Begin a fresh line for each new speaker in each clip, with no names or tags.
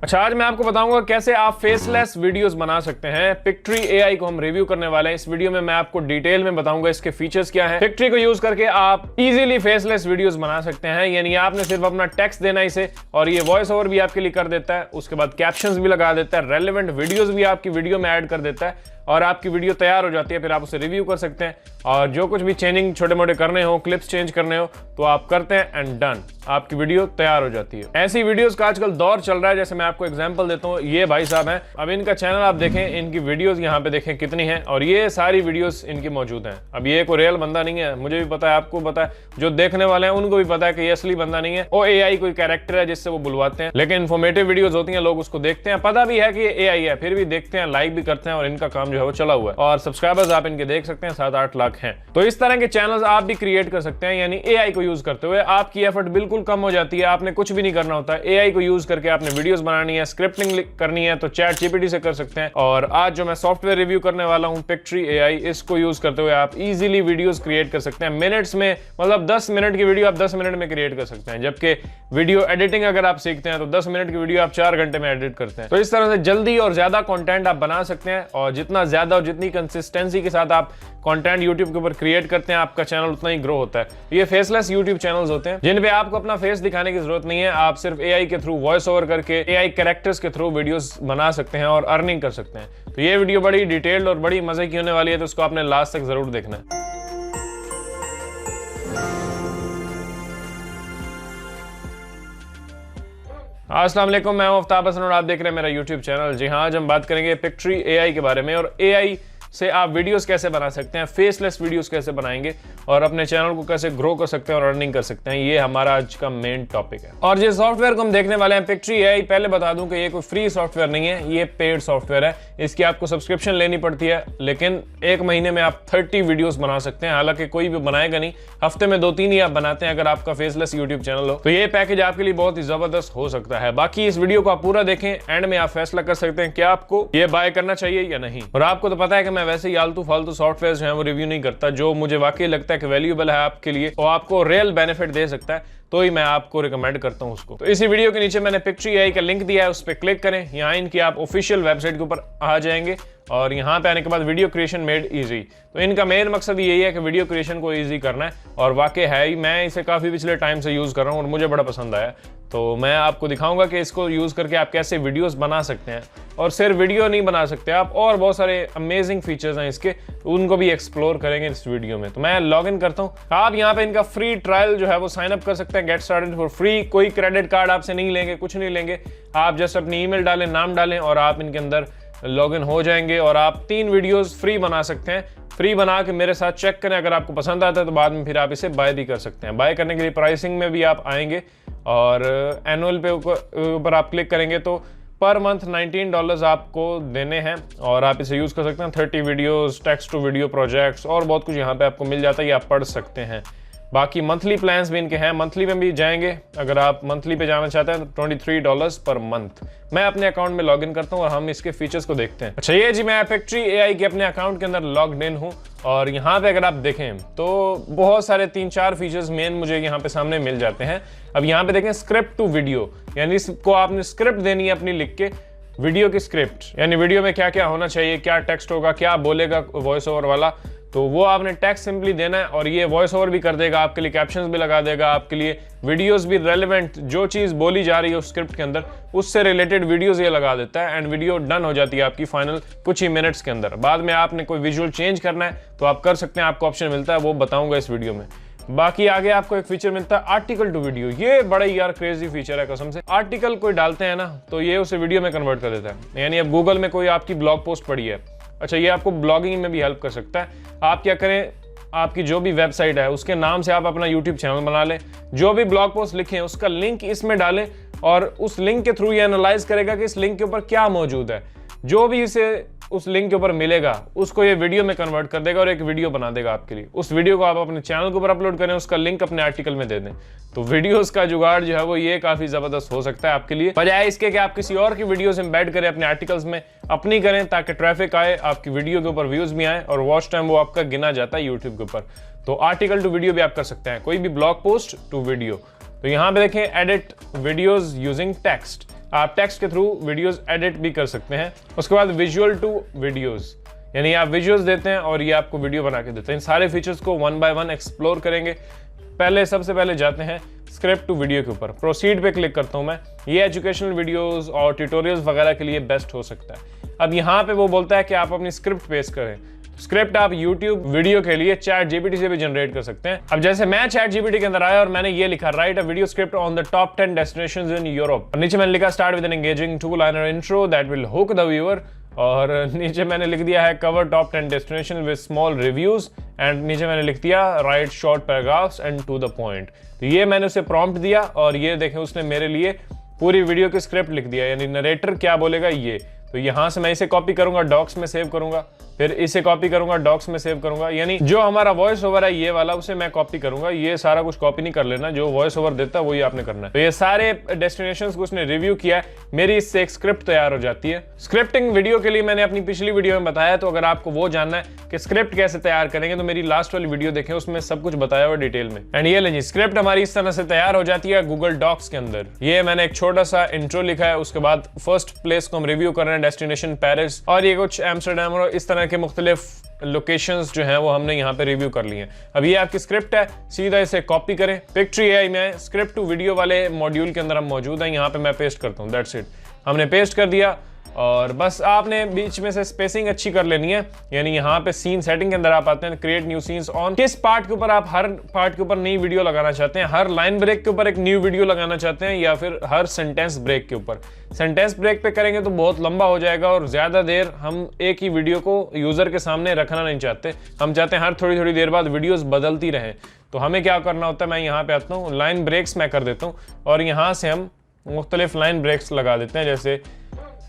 अच्छा, आज मैं आपको बताऊंगा कैसे आप फेसलेस वीडियोस बना सकते हैं। पिक्ट्री एआई को हम रिव्यू करने वाले हैं। इस वीडियो में मैं आपको डिटेल में बताऊंगा इसके फीचर्स क्या हैं। पिक्ट्री को यूज करके आप इजीली फेसलेस वीडियोस बना सकते हैं, यानी आपने सिर्फ अपना टेक्स्ट देना इसे और ये वॉइस ओवर भी आपके लिए कर देता है, उसके बाद कैप्शंस भी लगा देता है, रेलेवेंट वीडियोस भी आपकी वीडियो में ऐड कर देता है और आपकी वीडियो तैयार हो जाती है। फिर आप उसे रिव्यू कर सकते हैं और जो कुछ भी चेंजिंग छोटे मोटे करने हो, क्लिप्स चेंज करने हो तो आप करते हैं एंड डन, आपकी वीडियो तैयार हो जाती है। ऐसी वीडियोस का आजकल दौर चल रहा है। जैसे मैं आपको एग्जांपल देता हूँ, ये भाई साहब हैं, अब इनका चैनल आप देखें, इनकी वीडियोस यहाँ पे देखें कितनी हैं और ये सारी वीडियोस इनकी मौजूद हैं। अब ये कोई रियल बंदा नहीं है, मुझे भी पता है, आपको पता है, जो देखने वाले हैं उनको भी पता है कि ये असली बंदा नहीं है, वो एआई कोई कैरेक्टर है जिससे वो बुलवाते हैं। लेकिन इन्फॉर्मेटिव वीडियोस होती हैं, लोग उसको देखते हैं, पता भी है कि ये एआई है, फिर भी देखते हैं, लाइक भी करते हैं और इनका काम जो है वो चला हुआ है और सब्सक्राइबर्स आप इनके देख सकते हैं 7-8 लाख हैं। तो इस तरह के चैनल्स आप भी क्रिएट कर सकते हैं, यानी एआई को यूज करते हुए आपकी एफर्ट बिल्कुल कम हो जाती है। आपने कुछ भी नहीं करना होता है, एआई को यूज करके आपने वीडियोस बनानी है, स्क्रिप्टिंग करनी है तो चैट जीपीटी से कर सकते हैं। और आज जो मैं सॉफ्टवेयर रिव्यू करने वाला हूं, पिक्ट्री एआई, इसको यूज करते हुए आप इजीली वीडियोस क्रिएट कर सकते हैं मिनट्स में। मतलब 10 मिनट की वीडियो आप 10 मिनट में क्रिएट कर सकते हैं, जबकि वीडियो एडिटिंग अगर आप सीखते हैं तो 10 मिनट की वीडियो आप 4 घंटे में एडिट करते हैं। तो इस तरह से जल्दी और ज्यादा कंटेंट आप बना सकते हैं और जितना ज्यादा और जितनी कंसिस्टेंसी के साथ आप कंटेंट YouTube के ऊपर क्रिएट करते हैं, आपका चैनल उतना ही ग्रो होता है। ये फेसलेस YouTube चैनल्स होते हैं जिन पे आपको अपना फेस दिखाने की जरूरत नहीं है, आप सिर्फ एआई के थ्रू वॉइस ओवर करके एआई कैरेक्टर्स के थ्रू वीडियोस बना सकते हैं और अर्निंग कर सकते हैं। तो ये वीडियो बड़ी डिटेल्ड और बड़ी मजे की होने वाली है, तो उसको आपने लास्ट तक जरूर देखना है। अस्सलाम वालेकुम, मैं हूं आफ्ताब हसन और आप देख रहे हैं मेरा YouTube चैनल। जी हाँ, आज हम बात करेंगे पिक्ट्री एआई के बारे में और एआई से आप वीडियोस कैसे बना सकते हैं, फेसलेस वीडियोस कैसे बनाएंगे और अपने चैनल को कैसे ग्रो कर सकते हैं और अर्निंग कर सकते हैं। ये हमारा आज का मेन टॉपिक है। और जिस सॉफ्टवेयर को हम देखने वाले हैं, पिक्ट्री एआई, पहले बता दूं कि ये कोई फ्री सॉफ्टवेयर नहीं है, ये पेड सॉफ्टवेयर है। इसकी आपको सब्सक्रिप्शन लेनी पड़ती है, लेकिन 1 महीने में आप 30 वीडियोस बना सकते हैं। हालांकि कोई भी बनाएगा नहीं, हफ्ते में 2-3 ही आप बनाते हैं अगर आपका फेसलेस यूट्यूब चैनल हो। तो ये पैकेज आपके लिए बहुत ही जबरदस्त हो सकता है। बाकी इस वीडियो को आप पूरा देखें, एंड में आप फैसला कर सकते हैं क्या आपको ये बाय करना चाहिए या नहीं। और आपको तो पता है कि मैं वैसे ही आलतू फालतू सॉफ्टवेयर जो है वो रिव्यू नहीं करता, जो मुझे वाकई लगता है कि वैल्यूएबल है आपके लिए और आपको रियल बेनिफिट दे सकता है, तो ही मैं आपको रिकमेंड करता हूं उसको। तो इसी वीडियो के नीचे मैंने पिक्ट्री एआई का लिंक दिया है, उस पर क्लिक करें। यहाँ इनकी आप ऑफिशियल वेबसाइट के ऊपर आ जाएंगे और यहाँ पे आने के बाद वीडियो क्रिएशन मेड इजी। तो इनका मेन मकसद यही है कि वीडियो क्रिएशन को इजी करना है और वाकई है ही। मैं इसे काफी पिछले टाइम से यूज कर रहा हूँ और मुझे बड़ा पसंद आया। तो मैं आपको दिखाऊंगा कि इसको यूज करके आप कैसे वीडियोस बना सकते हैं और सिर्फ वीडियो नहीं बना सकते आप, और बहुत सारे अमेजिंग फीचर्स हैं इसके, उनको भी एक्सप्लोर करेंगे इस वीडियो में। तो मैं लॉग इन करता हूँ। आप यहाँ पे इनका फ्री ट्रायल जो है वो साइन अप कर सकते हैं, गेट स्टार्टेड फॉर फ्री। कोई क्रेडिट कार्ड आपसे नहीं लेंगे, कुछ नहीं लेंगे। आप जस्ट अपनी ईमेल डालें, नाम डालें और आप इनके अंदर लॉगिन हो जाएंगे और आप 3 वीडियोस फ्री बना सकते हैं। फ्री बना के मेरे साथ चेक करें, अगर आपको पसंद आता है तो बाद में फिर आप इसे बाय भी कर सकते हैं। बाय करने के लिए प्राइसिंग में भी आप आएंगे और एनुअल पे ऊपर आप क्लिक करेंगे तो पर मंथ $19 आपको देने हैं और आप इसे यूज कर सकते हैं। 30 videos, text to video projects और बहुत कुछ यहाँ पे आपको मिल जाता है, ये आप पढ़ सकते हैं। बाकी मंथली प्लान्स भी इनके हैं, मंथली में भी जाएंगे। अगर आप मंथली पे जाना चाहते हैं तो $23 पर मंथ। मैं अपने अकाउंट में लॉगिन करता हूं और हम इसके फीचर्स को देखते हैं। अच्छा, ये जी मैं पिक्ट्री एआई के अपने अकाउंट के अंदर लॉग्ड इन हूं और यहाँ पे अगर आप देखें तो बहुत सारे 3-4 फीचर्स मेन मुझे यहाँ पे सामने मिल जाते हैं। अब यहाँ पे देखें स्क्रिप्ट टू वीडियो, यानी इसको आपने स्क्रिप्ट देनी है अपनी लिख के, वीडियो की स्क्रिप्ट, यानी वीडियो में क्या क्या होना चाहिए, क्या टेक्स्ट होगा, क्या बोलेगा वॉइस ओवर वाला, तो वो आपने टेक्स्ट सिंपली देना है और ये वॉइस ओवर भी कर देगा, आपके लिए कैप्शंस भी लगा देगा, आपके लिए वीडियोस भी रेलेवेंट, जो चीज़ बोली जा रही है उस स्क्रिप्ट के अंदर उससे रिलेटेड वीडियोस ये लगा देता है एंड वीडियो डन हो जाती है आपकी फाइनल कुछ ही मिनट्स के अंदर। बाद में आपने कोई विजुअल चेंज करना है तो आप कर सकते हैं, आपको ऑप्शन मिलता है, वो बताऊंगा इस वीडियो में। बाकी आगे आपको एक फीचर मिलता है आर्टिकल टू वीडियो। ये बड़ा यार क्रेजी फीचर है कसम से। आर्टिकल कोई डालते हैं ना तो ये उसे वीडियो में कन्वर्ट कर देता है। यानी अब गूगल में कोई आपकी ब्लॉग पोस्ट पड़ी है, अच्छा ये आपको ब्लॉगिंग में भी हेल्प कर सकता है। आप क्या करें, आपकी जो भी वेबसाइट है उसके नाम से आप अपना यूट्यूब चैनल बना लें, जो भी ब्लॉग पोस्ट लिखें उसका लिंक इसमें डालें और उस लिंक के थ्रू ये एनालाइज करेगा कि इस लिंक के ऊपर क्या मौजूद है। जो भी इसे उस लिंक के ऊपर मिलेगा उसको ये वीडियो में कन्वर्ट कर देगा और एक वीडियो बना देगा आपके लिए। उस वीडियो को आप अपने चैनल के ऊपर अपलोड करें, उसका लिंक अपने आर्टिकल में दे दें। तो वीडियोस का जुगाड़ जो है वो ये काफी जबरदस्त हो सकता है आपके लिए, बजाय इसके कि आप किसी और की वीडियोस एम्बेड करें अपने आर्टिकल्स में, अपनी करें ताकि ट्रैफिक आए, आपकी वीडियो के ऊपर व्यूज भी आए और वॉच टाइम वो आपका गिना जाता है यूट्यूब के ऊपर। तो आर्टिकल टू वीडियो भी आप कर सकते हैं, कोई भी ब्लॉग पोस्ट टू वीडियो। तो यहाँ पे देखें एडिट वीडियोज यूजिंग टेक्स्ट, आप टेक्स्ट के थ्रू वीडियोस एडिट भी कर सकते हैं। उसके बाद विजुअल टू वीडियोस, यानी आप विजुअल्स देते हैं और ये आपको वीडियो बना के देते हैं। इन सारे फीचर्स को 1 बाय 1 एक्सप्लोर करेंगे। सबसे पहले जाते हैं स्क्रिप्ट टू वीडियो के ऊपर। प्रोसीड पे क्लिक करता हूं मैं। ये एजुकेशनल वीडियोस और ट्यूटोरियल्स वगैरह के लिए बेस्ट हो सकता है। अब यहाँ पे वो बोलता है कि आप अपनी स्क्रिप्ट पेश करें। स्क्रिप्ट आप YouTube वीडियो के लिए ChatGPT से भी जनरेट कर सकते हैं। अब जैसे मैं ChatGPT के अंदर आया और मैंने ये लिखा, write a video script on the top 10 destinations in Europe. नीचे मैंने लिखा start with an engaging 2-liner intro that will hook the viewer, और नीचे मैंने लिख दिया है cover top 10 destination with small reviews, and नीचे मैंने लिख दिया write short paragraphs and to the point. तो ये मैंने उसे प्रॉम्प्ट दिया और ये देखें उसने मेरे लिए पूरी वीडियो की स्क्रिप्ट लिख दिया, यानी नरेटर क्या बोलेगा ये। तो यहाँ से मैं इसे कॉपी करूंगा, डॉक्स में सेव करूंगा, फिर इसे कॉपी करूंगा, डॉक्स में सेव करूंगा, यानी जो हमारा वॉइस ओवर है ये वाला उसे मैं कॉपी करूंगा। ये सारा कुछ कॉपी नहीं कर लेना, जो वॉइस ओवर देता है वही आपने करना है। तो ये सारे डेस्टिनेशंस को उसने रिव्यू किया है, मेरी इससे एक स्क्रिप्ट तैयार हो जाती है। स्क्रिप्टिंग वीडियो के लिए मैंने अपनी पिछली वीडियो में बताया, तो अगर आपको वो जानना है कि स्क्रिप्ट कैसे तैयार करेंगे तो मेरी लास्ट वाली वीडियो देखें, उसमें सब कुछ बताया हुआ डिटेल में। एंड ये लीजिए स्क्रिप्ट हमारी इस तरह से तैयार हो जाती है गूगल डॉक्स के अंदर। ये मैंने एक छोटा सा इंट्रो लिखा है, उसके बाद फर्स्ट प्लेस को हम रिव्यू कर रहे हैं, डेस्टिनेशन पेरिस, और ये कुछ एम्स्टरडैम और इस तरह के मुख्तलिफ लोकेशंस जो हैं वो हमने यहाँ पे रिव्यू कर लिए हैं। अब ये आपकी स्क्रिप्ट है, सीधा इसे कॉपी करें। पिक्ट्री एआई में स्क्रिप्ट टू वीडियो वाले मॉड्यूल के अंदर हम मौजूद हैं, यहाँ पे मैं पेस्ट करता हूँ, दैट्स इट। हमने पेस्ट कर दिया और बस आपने बीच में से स्पेसिंग अच्छी कर लेनी है, यानी यहाँ पे सीन सेटिंग के अंदर आप आते हैं, क्रिएट न्यू सीन्स ऑन। किस पार्ट के ऊपर आप हर पार्ट के ऊपर नई वीडियो लगाना चाहते हैं, हर लाइन ब्रेक के ऊपर एक न्यू वीडियो लगाना चाहते हैं, या फिर हर सेंटेंस ब्रेक के ऊपर। सेंटेंस ब्रेक पे करेंगे तो बहुत लंबा हो जाएगा और ज्यादा देर हम एक ही वीडियो को यूजर के सामने रखना नहीं चाहते। हम चाहते हैं हर थोड़ी थोड़ी देर बाद वीडियोस बदलती रहें। तो हमें क्या करना होता है, मैं यहाँ पे आता हूँ, लाइन ब्रेक्स मैं कर देता हूँ और यहाँ से हम मुख्तलिफ लाइन ब्रेक्स लगा देते हैं, जैसे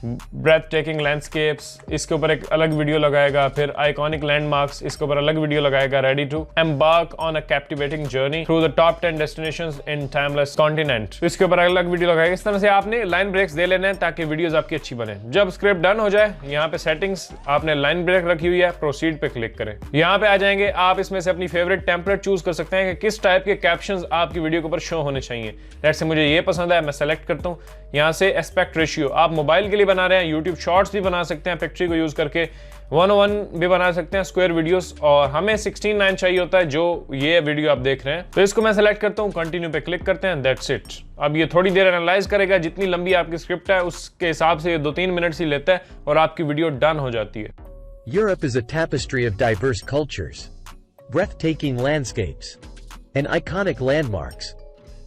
ब्रेथ टेकिंग लैंडस्केप्स, इसके ऊपर एक अलग वीडियो लगाएगा, फिर आइकॉनिक लैंडमार्क्स, इसके ऊपर अलग वीडियो लगाएगा, ready to embark on a captivating journey through the top 10 destinations in timeless continent, इसके ऊपर अलग वीडियो लगाएगा। इस तरह से आपने लाइन ब्रेक्स दे लेने हैं ताकि वीडियोस आपकी अच्छी बने। जब स्क्रिप्ट डन हो जाए, यहाँ पे सेटिंग्स आपने लाइन ब्रेक रखी हुई है, प्रोसीड पे क्लिक करें। यहाँ पे आ जाएंगे, आप इसमें से अपनी फेवरेट टेम्पलेट चूज कर सकते हैं कि किस टाइप के कैप्शंस आपकी वीडियो के ऊपर शो होने चाहिए। लेट्स से मुझे ये पसंद है, मैं सेलेक्ट करता हूँ। यहाँ से एस्पेक्ट रेशियो आप मोबाइल के लिए बना रहे हैं, यूट्यूब शॉर्ट्स भी बना सकते हैं पिक्ट्री को यूज करके, 101 भी बना सकते हैं स्क्वायर वीडियोस, और हमें 16:9 चाहिए होता है जो ये वीडियो आप देख रहे हैं। तो इसको मैं सेलेक्ट करता हूँ, कंटिन्यू पे क्लिक करते हैं, दैट्स इट। अब ये थोड़ी देर एनालाइज करेगा, जितनी लंबी आपकी स्क्रिप्ट है उसके हिसाब से ये 2-3 मिनट ही लेता है और आपकी वीडियो डन हो जाती है।
Europe is a tapestry of diverse cultures, breathtaking landscapes, and iconic landmarks.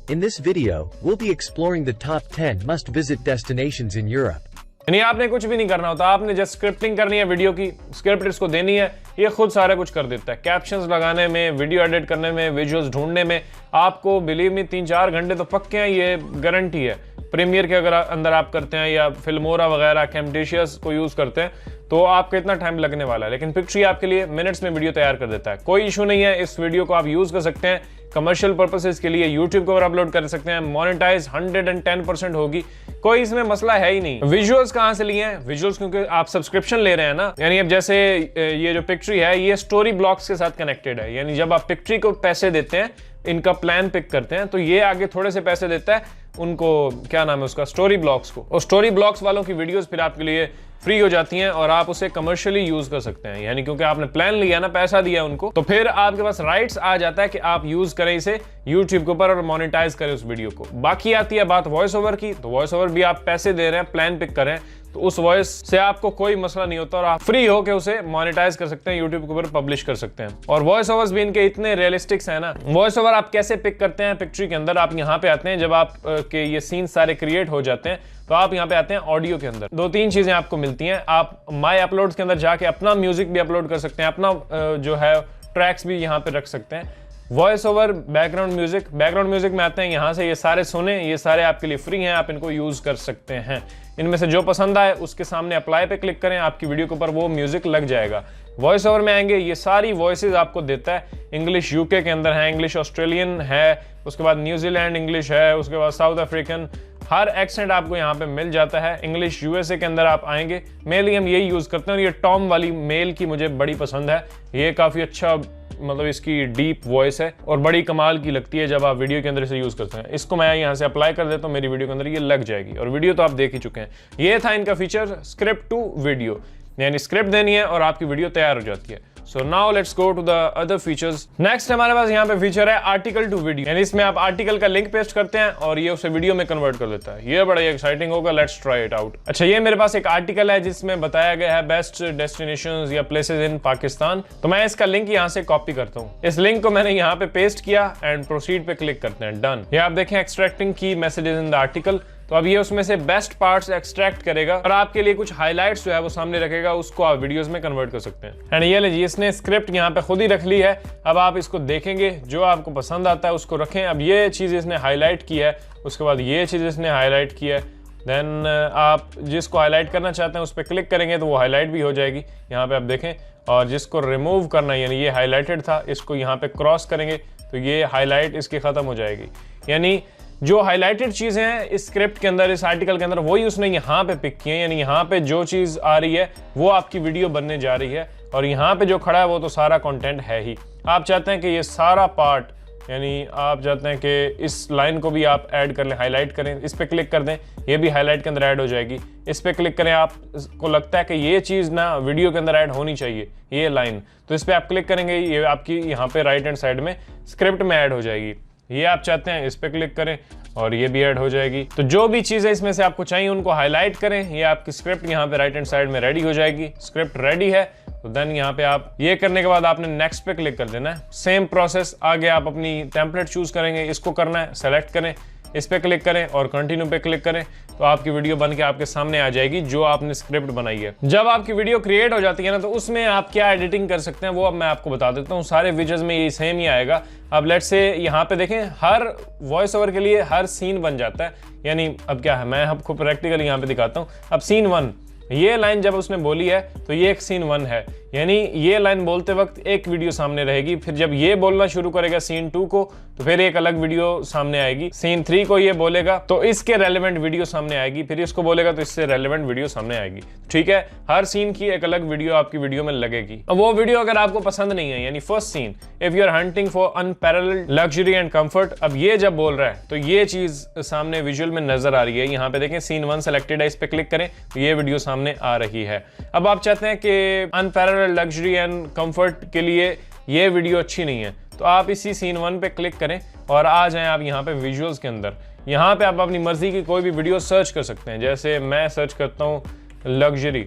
In this video, we'll be exploring the top 10 must-visit destinations in Europe.
यानी आपने कुछ भी नहीं करना होता, आपने जस्ट स्क्रिप्टिंग करनी है, वीडियो की स्क्रिप्ट इसको देनी है, ये खुद सारा कुछ कर देता है। कैप्शंस लगाने में, वीडियो एडिट करने में, विजुअल्स ढूंढने में आपको बिलीव मी 3-4 घंटे तो पक्के हैं, ये गारंटी है। प्रीमियर के अगर अंदर आप करते हैं या फिल्मोरा वगैरह कैमटेशियस को यूज करते हैं तो आपको इतना टाइम लगने वाला है, लेकिन पिक्ट्री आपके लिए मिनट्स में वीडियो तैयार कर देता है। कोई इशू नहीं है, इस वीडियो को आप यूज कर सकते हैं कमर्शियल पर्पसेस के लिए, यूट्यूब को अपलोड कर सकते हैं, मोनेटाइज 110% होगी, कोई इसमें मसला है ही नहीं। विजुअल्स कहां से लिए हैं? विजुअल्स क्योंकि आप सब्सक्रिप्शन ले रहे हैं ना, यानी अब जैसे ये जो पिक्ट्री है ये स्टोरी ब्लॉक्स के साथ कनेक्टेड है, यानी जब आप पिक्ट्री को पैसे देते हैं, इनका प्लान पिक करते हैं, तो ये आगे थोड़े से पैसे देता है उनको, क्या नाम है उसका, स्टोरी ब्लॉक्स को, और स्टोरी ब्लॉक्स वालों की वीडियोस फिर आपके लिए फ्री हो जाती हैं और आप उसे कमर्शियली यूज कर सकते हैं, यानी क्योंकि आपने प्लान लिया ना, पैसा दिया उनको, तो फिर आपके पास राइट्स आ जाता है कि आप यूज करें इसे यूट्यूब के ऊपर और मोनेटाइज करें उस वीडियो को। बाकी आती है बात वॉइस ओवर की, तो वॉइस ओवर भी आप पैसे दे रहे हैं, प्लान पिक करें, तो उस वॉइस से आपको कोई मसला नहीं होता और आप फ्री हो के उसे मोनेटाइज कर सकते हैं, यूट्यूब के ऊपर पब्लिश कर सकते हैं। और वॉइस ओवर्स भी इनके इतने रियलिस्टिक्स हैं ना। वॉइस ओवर आप कैसे पिक करते हैं पिक्ट्री के अंदर, आप यहाँ पे आते हैं, जब आप के ये सीन सारे क्रिएट हो जाते हैं तो आप यहाँ पे आते हैं ऑडियो के अंदर। 2-3 चीजें आपको मिलती हैं, आप माई अपलोड्स के अंदर जाके अपना म्यूजिक भी अपलोड कर सकते हैं, अपना जो है ट्रैक्स भी यहाँ पे रख सकते हैं। वॉइस ओवर, बैकग्राउंड म्यूजिक में आते हैं, यहाँ से ये सारे सुने, ये सारे आपके लिए फ्री हैं, आप इनको यूज कर सकते हैं। इनमें से जो पसंद आए उसके सामने अप्लाई पे क्लिक करें, आपकी वीडियो के ऊपर वो म्यूजिक लग जाएगा। वॉइस ओवर में आएंगे, ये सारी वॉइसेस आपको देता है। इंग्लिश यूके के अंदर है, इंग्लिश ऑस्ट्रेलियन है, उसके बाद न्यूजीलैंड इंग्लिश है, उसके बाद साउथ अफ्रीकन, हर एक्सेंट आपको यहाँ पे मिल जाता है। इंग्लिश यूएसए के अंदर आप आएंगे, मेनली हम यही यूज करते हैं और ये टॉम वाली मेल की मुझे बड़ी पसंद है, ये काफी अच्छा मतलब इसकी डीप वॉइस है और बड़ी कमाल की लगती है जब आप वीडियो के अंदर इसे यूज करते हैं। इसको मैं यहाँ से अप्लाई कर देता हूँ, मेरी वीडियो के अंदर ये लग जाएगी और वीडियो तो आप देख ही चुके हैं। ये था इनका फीचर स्क्रिप्ट टू वीडियो, यानी स्क्रिप्ट देनी है और आपकी वीडियो तैयार हो जाती है। So now let's go to the other features. Next हमारे पास यहाँ पे फीचर है आर्टिकल टू वीडियो, यानी इसमें आप आर्टिकल का लिंक पेस्ट करते हैं और ये उसे वीडियो में कन्वर्ट कर देता है। ये बड़ा एक्साइटिंग होगा, लेट्स ट्राई इट आउट। अच्छा, ये मेरे पास एक आर्टिकल है जिसमें बताया गया है बेस्ट डेस्टिनेशंस या प्लेसेस इन पाकिस्तान। तो मैं इसका लिंक यहाँ से कॉपी करता हूँ। इस लिंक को मैंने यहाँ पे पेस्ट किया एंड प्रोसीड पे क्लिक करते हैं, डन। ये आप देखें एक्सट्रैक्टिंग की मैसेजेस इन द आर्टिकल। तो अब ये उसमें से बेस्ट पार्ट्स एक्सट्रैक्ट करेगा और आपके लिए कुछ हाइलाइट्स जो है वो सामने रखेगा, उसको आप वीडियोस में कन्वर्ट कर सकते हैं। एंड ये लीजिए, इसने स्क्रिप्ट यहाँ पे खुद ही रख ली है। अब आप इसको देखेंगे, जो आपको पसंद आता है उसको रखें। अब ये चीज़ इसने हाईलाइट की है, उसके बाद ये चीज़ इसने हाईलाइट की है। देन आप जिसको हाईलाइट करना चाहते हैं उस पर क्लिक करेंगे तो वो हाईलाइट भी हो जाएगी, यहाँ पे आप देखें। और जिसको रिमूव करना है, यानी ये हाईलाइटेड था, इसको यहाँ पे क्रॉस करेंगे तो ये हाईलाइट इसकी ख़त्म हो जाएगी। यानी जो हाईलाइटेड चीज़ें हैं इस स्क्रिप्ट के अंदर, इस आर्टिकल के अंदर, वही उसने यहाँ पे पिक किए हैं। यानी यहाँ पे जो चीज़ आ रही है वो आपकी वीडियो बनने जा रही है और यहाँ पे जो खड़ा है वो तो सारा कंटेंट है ही। आप चाहते हैं कि ये सारा पार्ट, यानी आप चाहते हैं कि इस लाइन को भी आप ऐड कर लें, हाईलाइट करें, इस पर क्लिक कर दें, ये भी हाईलाइट के अंदर ऐड हो जाएगी। इस पर क्लिक करें, आपको लगता है कि ये चीज़ ना वीडियो के अंदर ऐड होनी चाहिए, ये लाइन, तो इस पर आप क्लिक करेंगे, ये आपकी यहाँ पे राइट हैंड साइड में स्क्रिप्ट में ऐड हो जाएगी। ये आप चाहते हैं, इस पर क्लिक करें और ये भी ऐड हो जाएगी। तो जो भी चीज़ें इसमें से आपको चाहिए उनको हाईलाइट करें, ये आपकी स्क्रिप्ट यहाँ पे राइट हैंड साइड में रेडी हो जाएगी। स्क्रिप्ट रेडी है तो देन यहाँ पे आप ये करने के बाद आपने नेक्स्ट पे क्लिक कर देना है। सेम प्रोसेस, आगे आप अपनी टेम्पलेट चूज करेंगे, इसको करना है, सेलेक्ट करें, इस पे क्लिक करें और कंटिन्यू पे क्लिक करें तो आपकी वीडियो बन के आपके सामने आ जाएगी जो आपने स्क्रिप्ट बनाई है। जब आपकी वीडियो क्रिएट हो जाती है ना, तो उसमें आप क्या एडिटिंग कर सकते हैं वो अब मैं आपको बता देता हूँ। सारे विजन्स में ये सेम ही आएगा। अब लेट्स से यहाँ पे देखें, हर वॉइस ओवर के लिए हर सीन बन जाता है। यानी अब क्या है, मैं आपको प्रैक्टिकली यहाँ पे दिखाता हूँ। अब सीन 1, ये लाइन जब उसने बोली है तो ये एक सीन 1 है, यानी ये लाइन बोलते वक्त एक वीडियो सामने रहेगी। फिर जब ये बोलना शुरू करेगा सीन 2 को तो फिर एक अलग वीडियो सामने आएगी। सीन 3 को ये बोलेगा तो इसके रेलेवेंट वीडियो सामने आएगी, फिर इसको बोलेगा तो इससे रेलेवेंट वीडियो सामने आएगी। ठीक है, हर सीन की एक अलग वीडियो आपकी वीडियो में लगेगी। अब वो वीडियो अगर आपको पसंद नहीं है, यानी first scene, if you are hunting for unparalleled luxury and comfort, अब ये जब बोल रहा है तो ये चीज सामने विजुअल में नजर आ रही है। यहाँ पे देखें सीन 1 सेलेक्टेड है, इस पे क्लिक करें तो ये वीडियो सामने आ रही है। अब आप चाहते हैं कि अनपैरेलल्ड लग्जरी एंड कंफर्ट के लिए ये वीडियो अच्छी नहीं है, तो आप इसी सीन 1 पे क्लिक करें और आ जाएं आप यहाँ पे विजुअल्स के अंदर। यहाँ पे आप अपनी मर्जी की कोई भी वीडियो सर्च कर सकते हैं। जैसे मैं सर्च करता हूँ लग्जरी,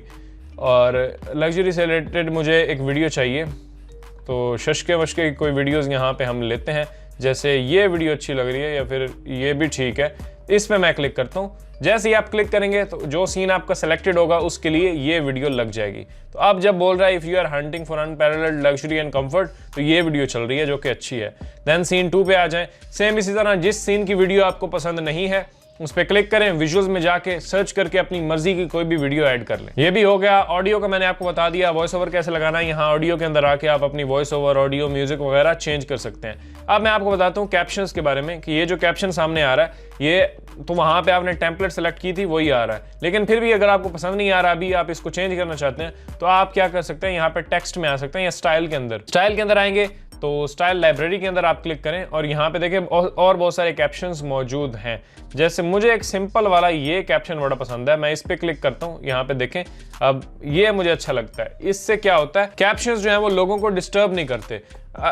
और लग्जरी से रिलेटेड मुझे एक वीडियो चाहिए, तो शशके वशके की कोई वीडियोस यहाँ पे हम लेते हैं। जैसे ये वीडियो अच्छी लग रही है या फिर ये भी ठीक है, इस पे मैं क्लिक करता हूँ। जैसे ही आप क्लिक करेंगे तो जो सीन आपका सेलेक्टेड होगा उसके लिए ये वीडियो लग जाएगी। तो अब जब बोल रहा है if you are hunting for unparalleled luxury and comfort, तो ये वीडियो चल रही है जो कि अच्छी है। देन सीन 2 पे आ जाएं, सेम इसी तरह जिस सीन की वीडियो आपको पसंद नहीं है उस पर क्लिक करें, विजुअल्स में जाके सर्च करके अपनी मर्जी की कोई भी वीडियो ऐड कर लें। ये भी हो गया। ऑडियो का मैंने आपको बता दिया, वॉइस ओवर कैसे लगाना है। यहाँ ऑडियो के अंदर आके आप अपनी वॉइस ओवर, ऑडियो, म्यूजिक वगैरह चेंज कर सकते हैं। अब मैं आपको बताता हूँ कैप्शंस के बारे में कि ये जो कैप्शन सामने आ रहा है ये तो वहाँ पे आपने टेम्पलेट सेलेक्ट की थी वही आ रहा है, लेकिन फिर भी अगर आपको पसंद नहीं आ रहा, अभी आप इसको चेंज करना चाहते हैं तो आप क्या कर सकते हैं, यहाँ पे टेक्स्ट में आ सकते हैं या स्टाइल के अंदर आएंगे तो स्टाइल लाइब्रेरी के अंदर आप क्लिक करें और यहाँ पे देखें और बहुत सारे कैप्शंस मौजूद हैं। जैसे मुझे एक सिंपल वाला ये कैप्शन बड़ा पसंद है, मैं इस पे क्लिक करता हूँ। यहाँ पे देखें, अब ये मुझे अच्छा लगता है। इससे क्या होता है, कैप्शंस जो है वो लोगों को डिस्टर्ब नहीं करते।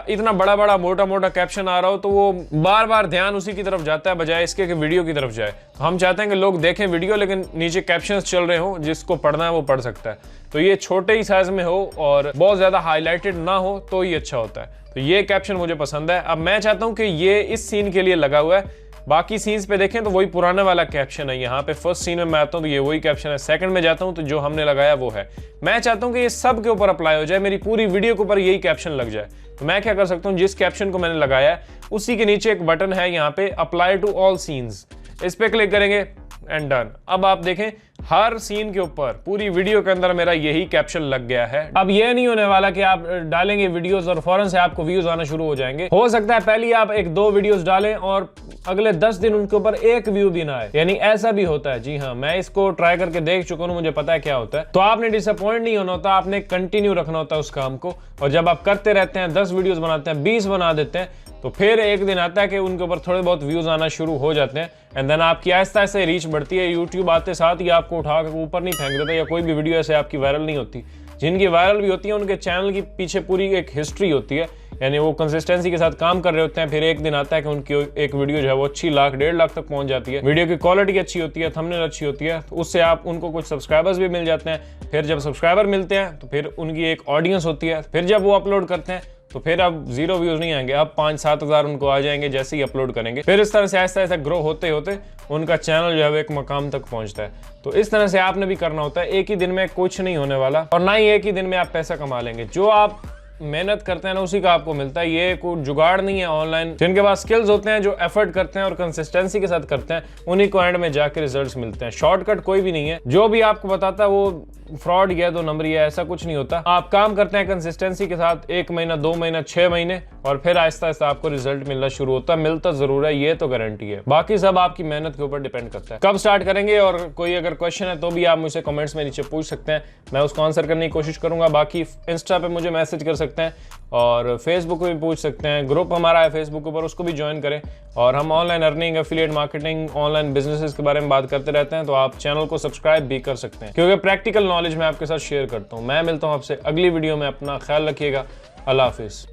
इतना बड़ा बड़ा मोटा मोटा कैप्शन आ रहा हो तो वो बार बार ध्यान उसी की तरफ जाता है बजाय इसके कि वीडियो की तरफ जाए। तो हम चाहते हैं कि लोग देखें वीडियो लेकिन नीचे कैप्शंस चल रहे हो, जिसको पढ़ना है वो पढ़ सकता है। तो ये छोटे ही साइज में हो और बहुत ज्यादा हाईलाइटेड ना हो तो ही अच्छा होता है। तो ये कैप्शन मुझे पसंद है। अब मैं चाहता हूं कि ये इस सीन के लिए लगा हुआ है, बाकी सीन्स पे देखें तो वही पुराना वाला कैप्शन है। यहाँ पे फर्स्ट सीन में मैं आता हूँ तो ये वही कैप्शन है, सेकंड में जाता हूँ तो जो हमने लगाया वो है। मैं चाहता हूँ कि ये सब के ऊपर अप्लाई हो जाए, मेरी पूरी वीडियो के ऊपर यही कैप्शन लग जाए। तो मैं क्या कर सकता हूँ, जिस कैप्शन को मैंने लगाया है उसी के नीचे एक बटन है यहाँ पे अप्लाई टू ऑल सीन्स। इस पे क्लिक करेंगे एंड डन। अब आप देखें हर सीन के ऊपर पूरी वीडियो के अंदर मेरा यही कैप्शन लग गया है। अब यह नहीं होने वाला कि आप डालेंगे वीडियोस और फौरन से आपको व्यूज आना शुरू हो जाएंगे। हो सकता है पहले आप 1-2 वीडियोस डालें और अगले 10 दिन उनके ऊपर 1 व्यू भी ना आए, यानी ऐसा भी होता है। जी हाँ, मैं इसको ट्राई करके देख चुका हूँ, मुझे पता है क्या होता है। तो आपने डिसअपॉइंट नहीं होना होता, आपने कंटिन्यू रखना होता है उस काम को। और जब आप करते रहते हैं, 10 वीडियोस बनाते हैं, 20 बना देते हैं, तो फिर एक दिन आता है कि उनके ऊपर थोड़े बहुत व्यूज आना शुरू हो जाते हैं एंड देन आपकी आहिस्ता आहिस्ता रीच बढ़ती है। यूट्यूब आते साथ ही आपको उठा कर ऊपर नहीं फेंक देता, या कोई भी वीडियो ऐसे आपकी वायरल नहीं होती। जिनकी वायरल भी होती है उनके चैनल की पीछे पूरी एक हिस्ट्री होती है, यानी वो कंसिस्टेंसी के साथ काम कर रहे होते हैं। फिर एक दिन आता है कि उनकी एक वीडियो जो है वो अच्छी 1-1.5 लाख तक पहुंच जाती है। वीडियो की क्वालिटी अच्छी होती है, थंबनेल अच्छी होती है, तो उससे आप उनको कुछ सब्सक्राइबर्स भी मिल जाते हैं। फिर जब सब्सक्राइबर मिलते हैं तो फिर उनकी एक ऑडियंस होती है। फिर जब वो अपलोड करते हैं तो फिर अब 0 व्यूज नहीं आएंगे, अब 5-7 हज़ार उनको आ जाएंगे जैसे ही अपलोड करेंगे। फिर इस तरह से आहिस्ता आहिस्ता ग्रो होते होते उनका चैनल जो है एक मकाम तक पहुंचता है। तो इस तरह से आपने भी करना होता है। एक ही दिन में कुछ नहीं होने वाला और ना ही एक ही दिन में आप पैसा कमा लेंगे। जो आप मेहनत करते हैं ना उसी का आपको मिलता है। ये कोई जुगाड़ नहीं है ऑनलाइन। जिनके पास स्किल्स होते हैं, जो एफर्ट करते हैं और कंसिस्टेंसी के साथ करते हैं, उन्हीं को एंड में जाके रिजल्ट्स मिलते हैं। शॉर्टकट कोई भी नहीं है। जो भी आपको बताता है वो फ्रॉड या 2 नंबर है, ऐसा कुछ नहीं होता। आप काम करते हैं कंसिस्टेंसी के साथ 1 महीना, 2 महीना, 6 महीने, और फिर आहिस्ता आहिस्ता आपको रिजल्ट मिलना शुरू होता है। मिलता जरूर है, ये तो गारंटी है। बाकी सब आपकी मेहनत के ऊपर डिपेंड करता है। कब स्टार्ट करेंगे और कोई अगर क्वेश्चन है तो भी आप मुझसे कमेंट्स में नीचे पूछ सकते हैं, मैं उसको आंसर करने की कोशिश करूंगा। बाकी इंस्टा पे मुझे मैसेज कर सकते हैं और फेसबुक पे भी पूछ सकते हैं। ग्रुप हमारा है फेसबुक पर, उसको भी ज्वाइन करें। और हम online earning, affiliate marketing, online businesses के बारे में बात करते रहते हैं, तो आप चैनल को सब्सक्राइब भी कर सकते हैं, क्योंकि प्रैक्टिकल नॉलेज मैं आपके साथ शेयर करता हूं। मैं मिलता हूं आपसे अगली वीडियो में। अपना ख्याल रखिएगा। अल्लाह हाफिज।